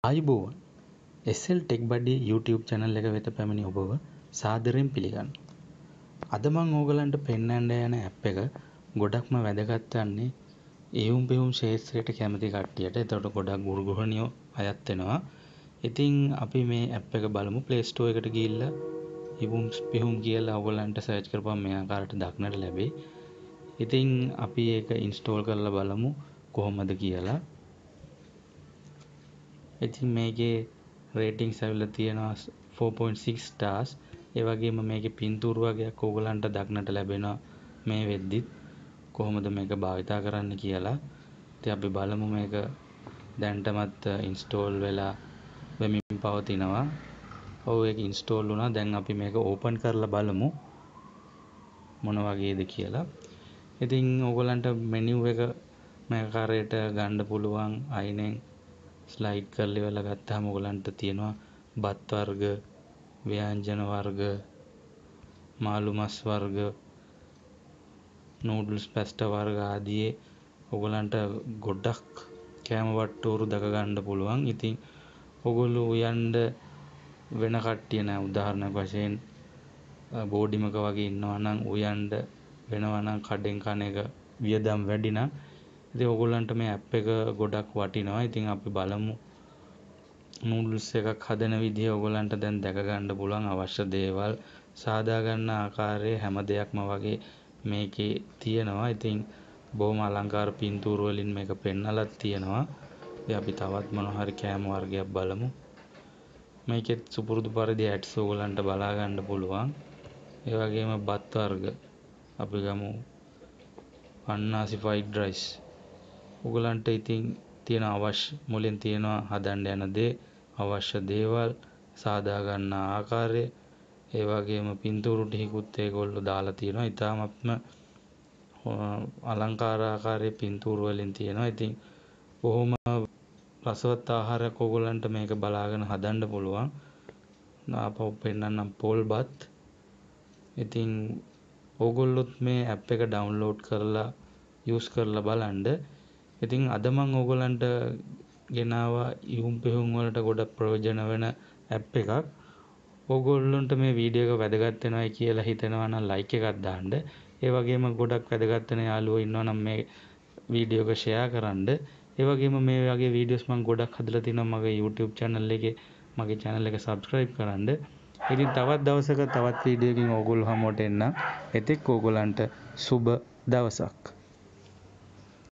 ආයුබෝවන් SL Tech Buddy YouTube channel එක වෙත පැමිණි ඔබව සාදරයෙන් පිළිගන්නවා. අද මම ඕගලන්ට පෙන්වන්න යන app එක ගොඩක්ම වැදගත් වන්නේ එහුම් පෙහුම් ශේත්‍රයට කැමති කට්ටියට. එතකොට ගොඩක් ගෘහණියෝ අයත් වෙනවා. ඉතින් අපි මේ app එක බලමු. Play Store එකට ගිහිල්ලා එහුම් පෙහුම් කියලා ඕගලන්ට search කරපුවම මේ ආකාරයට දක්නට ලැබෙයි. ඉතින් අපි ඒක install කරලා බලමු කොහොමද කියලා. ඉතින් මේකේ රේටින්ග්ස් ඇවිල්ලා තියෙනවා 4.6 stars. ඒ වගේම මේකේ පින්තූර වගේක් ඕගලන්ට දක්නට ලැබෙනවා මේ වෙද්දිත් කොහොමද මේක භාවිතා කරන්න කියලා. ඉතින් අපි බලමු මේක දැන්ටමත් install වෙලා වෙමින් පවතිනවා. ඔව් ඒක install වුණා. දැන් අපි මේක open කරලා බලමු මොන වගේද කියලා. ඉතින් ඕගලන්ට menu එක මේ ආකාරයට ගන්න පුළුවන්. අයිනෙන් ස්ලයිඩ් කරලා ඉවරලා ගත්තාම ඔයගලන්ට තියෙනවා බත් වර්ග, ව්‍යංජන වර්ග, මාළු මස් වර්ග, නූඩල්ස් පැස්ටා වර්ග ආදී ඔයගලන්ට ගොඩක් කෑම වට්ටෝරු දක ගන්න පුළුවන්. ඉතින් ඔයගොල්ලෝ උයන්ඩ වෙන කට්ටිය නෑ. උදාහරණයක් වශයෙන් බෝඩිමක වගේ ඉන්නවා නම් උයන්ඩ වෙනවා නම් කඩෙන් කන එක වියදම් වැඩි නම් ඉතින් ඔයගොල්ලන්ට මේ app එක ගොඩක් වටිනවා. ඉතින් අපි බලමු නූඩල්ස් එකක් හදන විදිය ඔයගොල්ලන්ට දැන් දැක ගන්න පුළුවන්. අවශ්‍ය දේවල් සාදා ගන්න ආකාරයේ හැම දෙයක්ම වගේ මේකේ තියෙනවා. ඉතින් බොහොම අලංකාර පින්තූර වලින් මේක පෙන්නලා තියෙනවා. ඉතින් අපි තවත් මොන හරි කෑම වර්ගයක් බලමු. මේකෙත් සුපුරුදු පරිදි ඇඩ්ස් ඔයගොල්ලන්ට බලා ගන්න පුළුවන්. ඒ වගේම බත් වර්ග අපි ගමු අන්නාසි ෆ්‍රයිඩ් රයිස්. ඔයගලන්ට ඉතින් තියෙන අවශ්‍ය මුලින් තියෙනවා හදන්න යන දේ, අවශ්‍ය දේවල්, සාදා ගන්න ආකාරය, ඒ වගේම පින්තූරු ටිකකුත් ඒගොල්ලෝ දාලා තියෙනවා. ඊටාත්ම අලංකාර ආකාරයේ පින්තූරු වලින් තියෙනවා. ඉතින් බොහොම රසවත් ආහාරයක් ඔයගලන්ට මේක බලාගෙන හදන්න පුළුවන්. ආපහු පෙන්නන්නම් පෝල් බත්. ඉතින් ඕගොල්ලොත් මේ app එක download කරලා use කරලා බලන්න. ඉතින් අද මම ඕගොල්ලන්ට ගෙනාවා ඉහුම් පෙහුම් වලට ගොඩක් ප්‍රයෝජන වෙන app එකක්. ඕගොල්ලන්ට මේ වීඩියෝ එක වැදගත් වෙනවයි කියලා හිතෙනවා නම් like එකක් දාන්න. ඒ වගේම ගොඩක් වැදගත් වෙන යාළුවෝ ඉන්නවා නම් මේ වීඩියෝ එක share කරන්න. ඒ වගේම මේ වගේ වීඩියෝස් මම ගොඩක් හදලා තිනවා මගේ YouTube channel එකේ. මගේ channel එක subscribe කරන්න. ඉතින් තවත් දවසක තවත් වීඩියෝ එකකින් ඕගොල්ලෝ හමුවට එන්න. එතෙක් ඕගොල්ලන්ට සුබ දවසක්.